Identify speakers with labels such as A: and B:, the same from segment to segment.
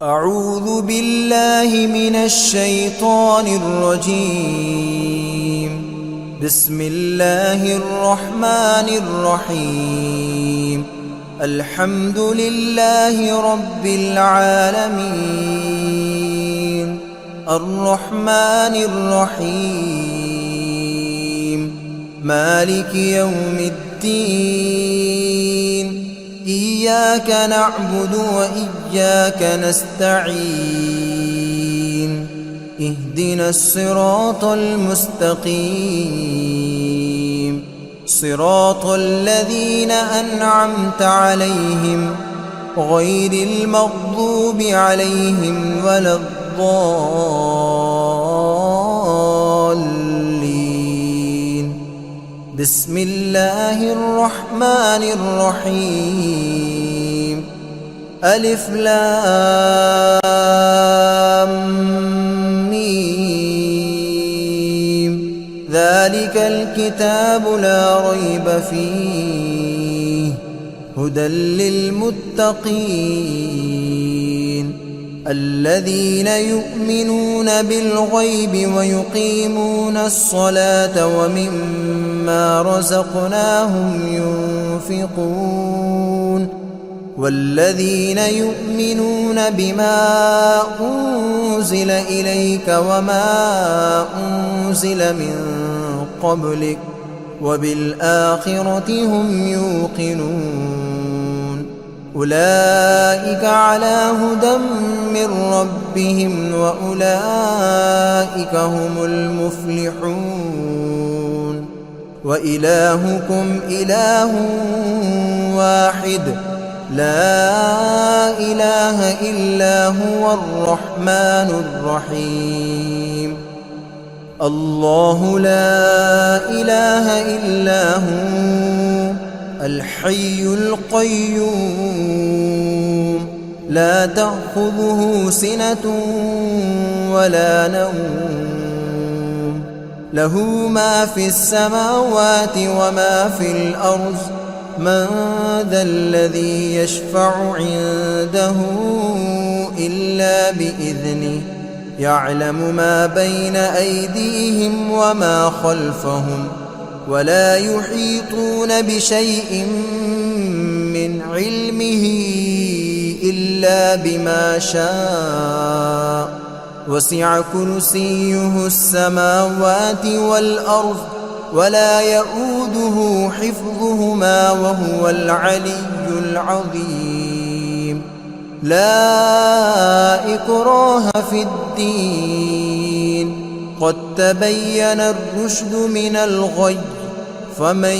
A: أعوذ بالله من الشيطان الرجيم. بسم الله الرحمن الرحيم. الحمد لله رب العالمين الرحمن الرحيم مالك يوم الدين. إياك نعبد وإياك نستعين. اهدنا الصراط المستقيم صراط الذين أنعمت عليهم غير المغضوب عليهم ولا الضالين. بسم الله الرحمن الرحيم. ألف لام ميم. ذلك الكتاب لا ريب فيه هدى للمتقين الذين يؤمنون بالغيب ويقيمون الصلاة ومما رزقناهم ينفقون والذين يؤمنون بما أنزل إليك وما أنزل من قبلك وبالآخرة هم يوقنون. أولئك على هدى من ربهم وأولئك هم المفلحون. وإلهكم إله واحد لا إله إلا هو الرحمن الرحيم. الله لا إله إلا هو الحي القيوم لا تأخذه سنة ولا نوم له ما في السماوات وما في الأرض. من ذا الذي يشفع عنده إلا بإذنه يعلم ما بين أيديهم وما خلفهم ولا يحيطون بشيء من علمه إلا بما شاء. وسع كرسيه السماوات والأرض ولا يؤوده حفظهما وهو العلي العظيم. لا إكراه في الدين قد تبين الرشد من الغي. فمن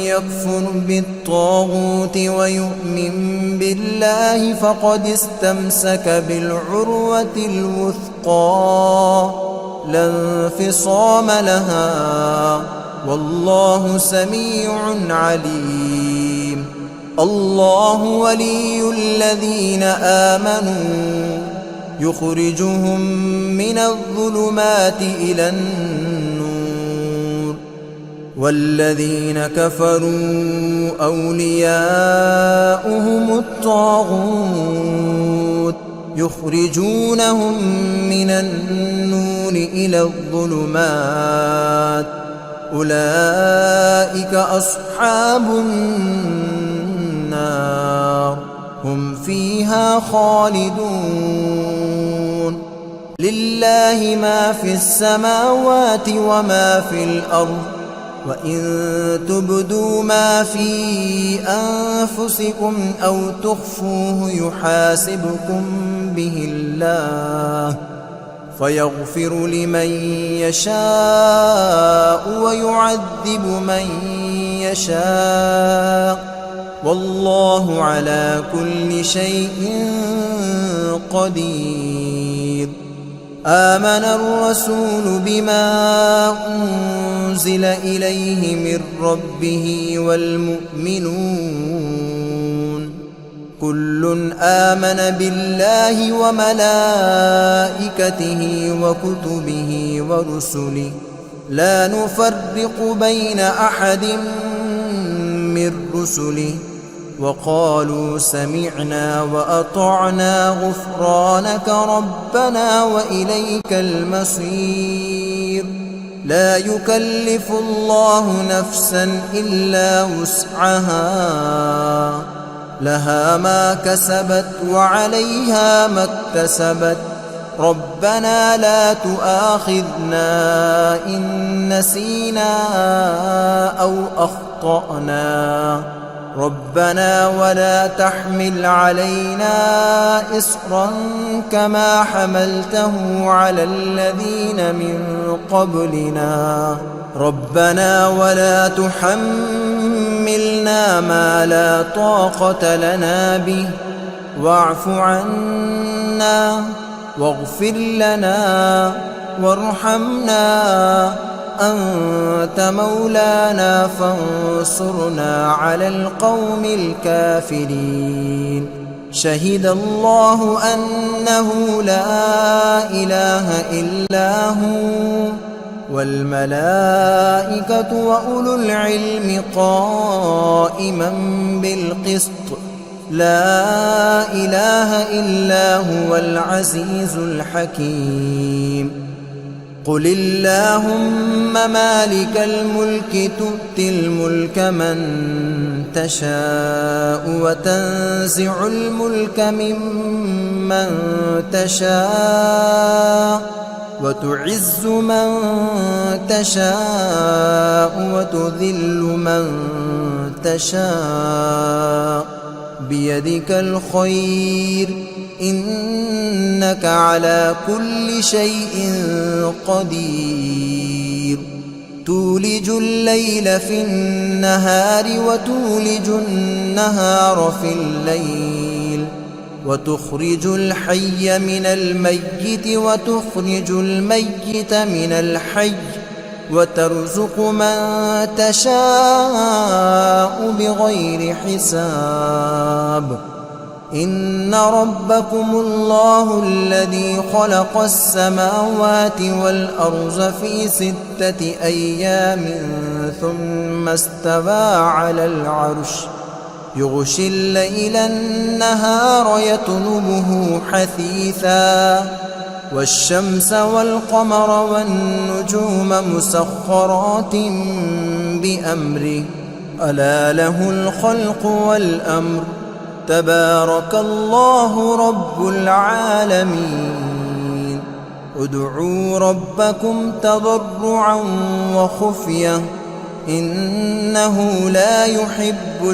A: يكفر بالطاغوت ويؤمن بالله فقد استمسك بالعروة الوثقى لا انفصام لها والله سميع عليم. الله ولي الذين آمنوا يخرجهم من الظلمات إلى النور والذين كفروا أولياؤهم الطاغوت يخرجونهم من النور إلى الظلمات. أولئك أصحاب النار هم فيها خالدون. لله ما في السماوات وما في الأرض وإن تبدوا ما في أنفسكم أو تخفوه يحاسبكم به الله فيغفر لمن يشاء ويعذب من يشاء والله على كل شيء قدير. آمن الرسول بما أنزل إليه من ربه والمؤمنون كل آمن بالله وملائكته وكتبه ورسله لا نفرق بين أحد من رسله وقالوا سمعنا وأطعنا غفرانك ربنا وإليك المصير. لا يكلف الله نفسا إلا وسعها، لها ما كسبت وعليها ما اكتسبت. ربنا لا تؤاخذنا إن نسينا أو أخطأنا. ربنا ولا تحمل علينا إصرا كما حملته على الذين من قبلنا. ربنا ولا تحملنا ما لا طاقة لنا به، واعف عنا واغفر لنا وارحمنا، أنت مولانا فانصرنا على القوم الكافرين. شهد الله أنه لا إله إلا هو والملائكة وأولو العلم قائما بالقسط. لا إله إلا هو العزيز الحكيم. قل اللهم مالك الملك تؤتي الملك من تشاء وتنزع الملك ممن تشاء وتعز من تشاء وتذل من تشاء بيدك الخير، إنك على كل شيء قدير. تولج الليل في النهار وتولج النهار في الليل، وتخرج الحي من الميت وتخرج الميت من الحي، وترزق من تشاء بغير حساب. إن ربكم الله الذي خلق السماوات والأرض في 6 أيام ثم استوى على العرش، يغشي الليل النهار يطلبه حثيثا، والشمس والقمر والنجوم مسخرات بأمره، ألا له الخلق والأمر. تبارك الله رب العالمين. ادعوا ربكم تضرعا وخفية إنه لا يحب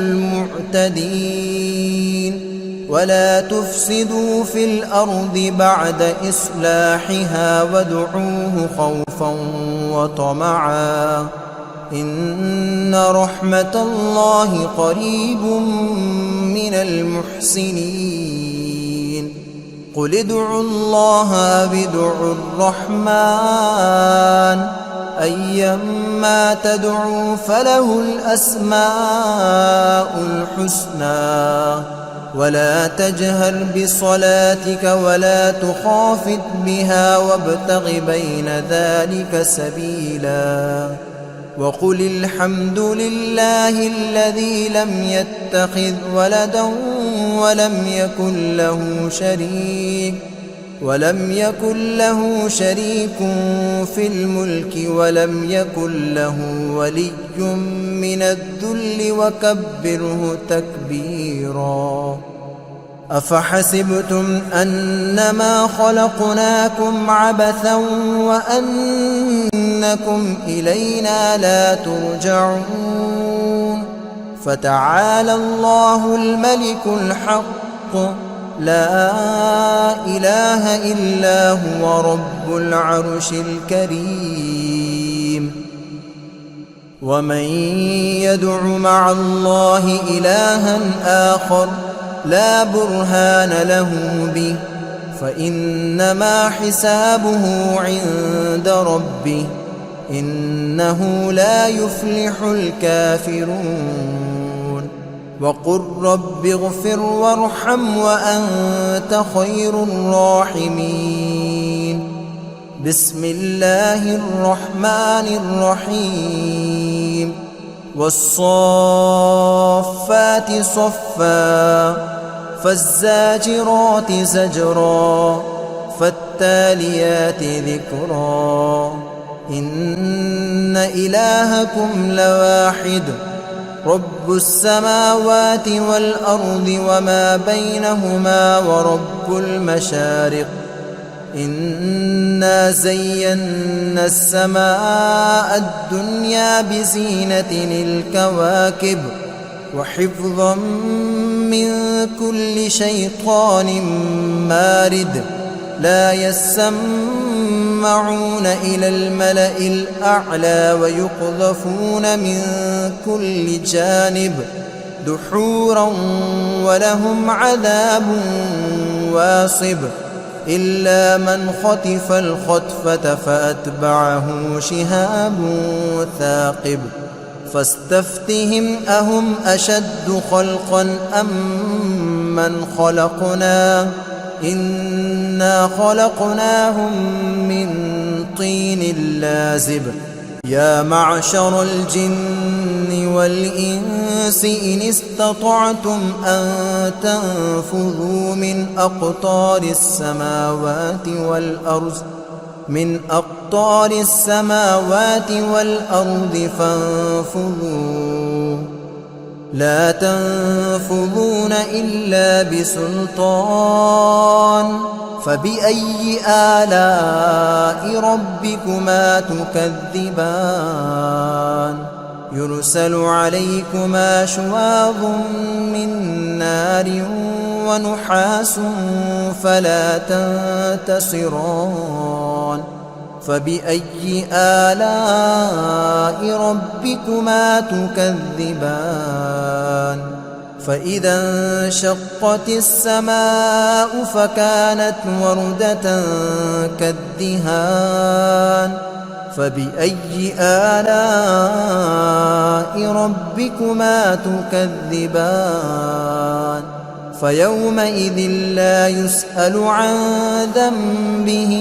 A: المعتدين. ولا تفسدوا في الأرض بعد إصلاحها وادعوه خوفا وطمعا إن رحمة الله قريب من المحسنين. قل ادعوا الله أو ادعوا الرحمن أيما تدعوا فله الأسماء الحسنى. ولا تجهر بصلاتك ولا تخافت بها وابتغ بين ذلك سبيلا. وقل الحمد لله الذي لم يتخذ ولدا ولم يكن له شريك في الملك ولم يكن له ولي من الذل وكبره تكبيرا. أفحسبتم أنما خلقناكم عبثا وأنكم إلينا لا ترجعون. فتعالى الله الملك الحق لا إله إلا هو رب العرش الكريم. ومن يدع مع الله إلها آخر لا برهان له به فإنما حسابه عند ربه إنه لا يفلح الكافرون. وقل رب اغفر وارحم وأنت خير الراحمين. بسم الله الرحمن الرحيم. والصافات صفا فالزاجرات زجرا فالتاليات ذكرا إن إلهكم لواحد رب السماوات والأرض وما بينهما ورب المشارق إنا زينا السماء الدنيا بزينة الكواكب وحفظا من كل شيطان مارد لا يسمعون إلى الملأ الأعلى ويقذفون من كل جانب دحورا ولهم عذاب واصب إلا من خطف الخطفة فأتبعه شهاب ثاقب فاستفتهم أهم أشد خلقا أم من خلقنا إنا خلقناهم من طين لازب يا معشر الجن والإنس إن استطعتم أن تنفذوا من أقطار السماوات والأرض فانفذوا لا تنفذون إلا بسلطان فبأي آلاء ربكما تكذبان يرسل عليكما شواظ من نار ونحاس فلا تنتصران فبأي آلاء ربكما تكذبان فإذا انشقت السماء فكانت وردة كالدهان فبأي آلاء ربكما تكذبان فيومئذ لا يسأل عن ذنبه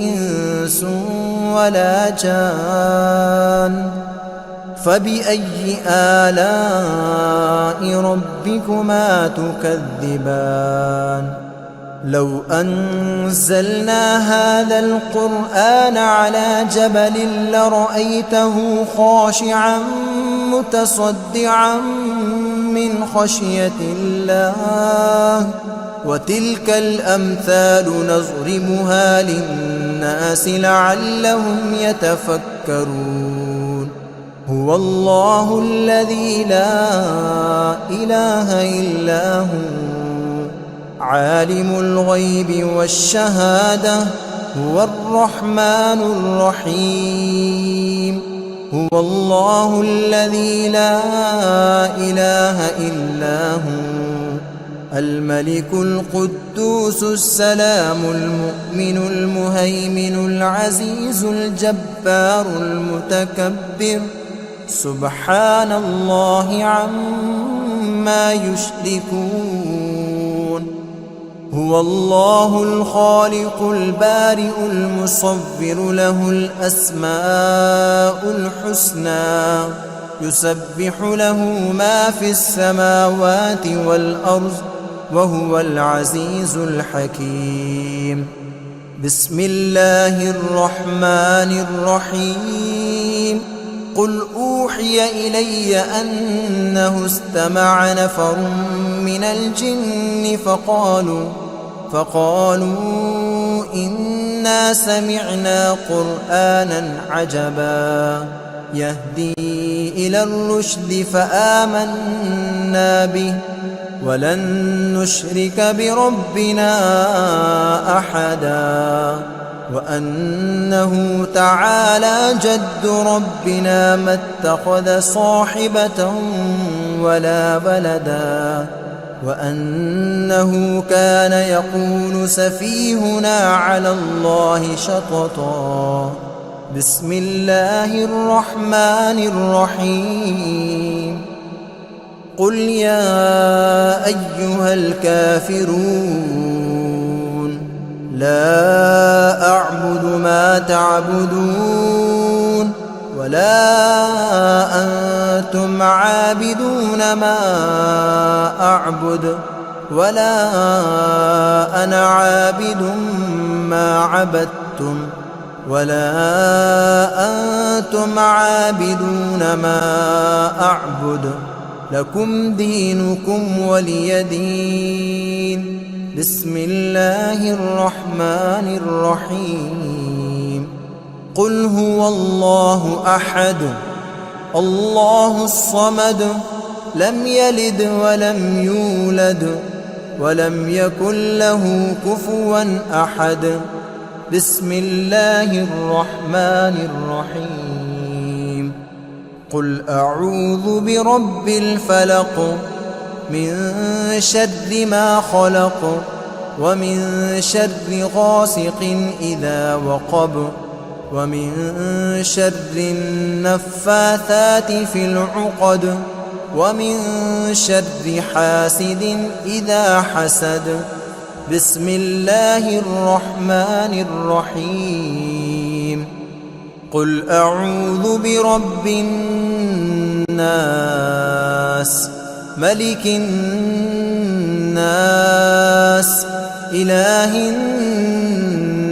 A: إنس ولا جان فبأي آلاء ربكما تكذبان لو أنزلنا هذا القرآن على جبل لرأيته خاشعا متصدعا من خشية الله وتلك الأمثال نضربها للناس لعلهم يتفكرون هو الله الذي لا إله إلا هو عالم الغيب والشهادة هو الرحمن الرحيم هو الله الذي لا إله إلا هو الملك القدوس السلام المؤمن المهيمن العزيز الجبار المتكبر سبحان الله عما يشركون هو الله الخالق البارئ المصور له الأسماء الحسنى يسبح له ما في السماوات والأرض وهو العزيز الحكيم بسم الله الرحمن الرحيم قل أوحي إلي أنه استمع نفر من الجن فقالوا إنا سمعنا قرآنا عجبا يهدي إلى الرشد فآمنا به ولن نشرك بربنا أحدا وأنه تعالى جد ربنا ما اتخذ صاحبة ولا ولدا وأنه كان يقول سفيهنا على الله شططا بسم الله الرحمن الرحيم قل يا أيها الكافرون لا أعبد ما تعبدون ولا أنتم عابدون ما أعبد ولا أنا عابد ما عبدتم ولا أنتم عابدون ما أعبد لكم دينكم ولي دين. بسم الله الرحمن الرحيم. قل هو الله أحد الله الصمد لم يلد ولم يولد ولم يكن له كفوا أحد. بسم الله الرحمن الرحيم. قل أعوذ برب الفلق من شر ما خلق ومن شر غاسق إذا وقب ومن شر النفاثات في العقد ومن شر حاسد إذا حسد. بسم الله الرحمن الرحيم. قل أعوذ برب الناس ملك الناس إله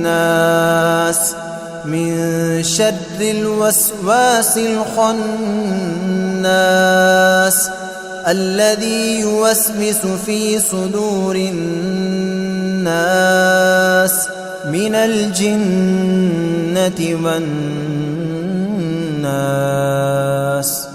A: الناس من شر الوسواس الخناس الذي يوسوس في صدور الناس من الجنة والناس.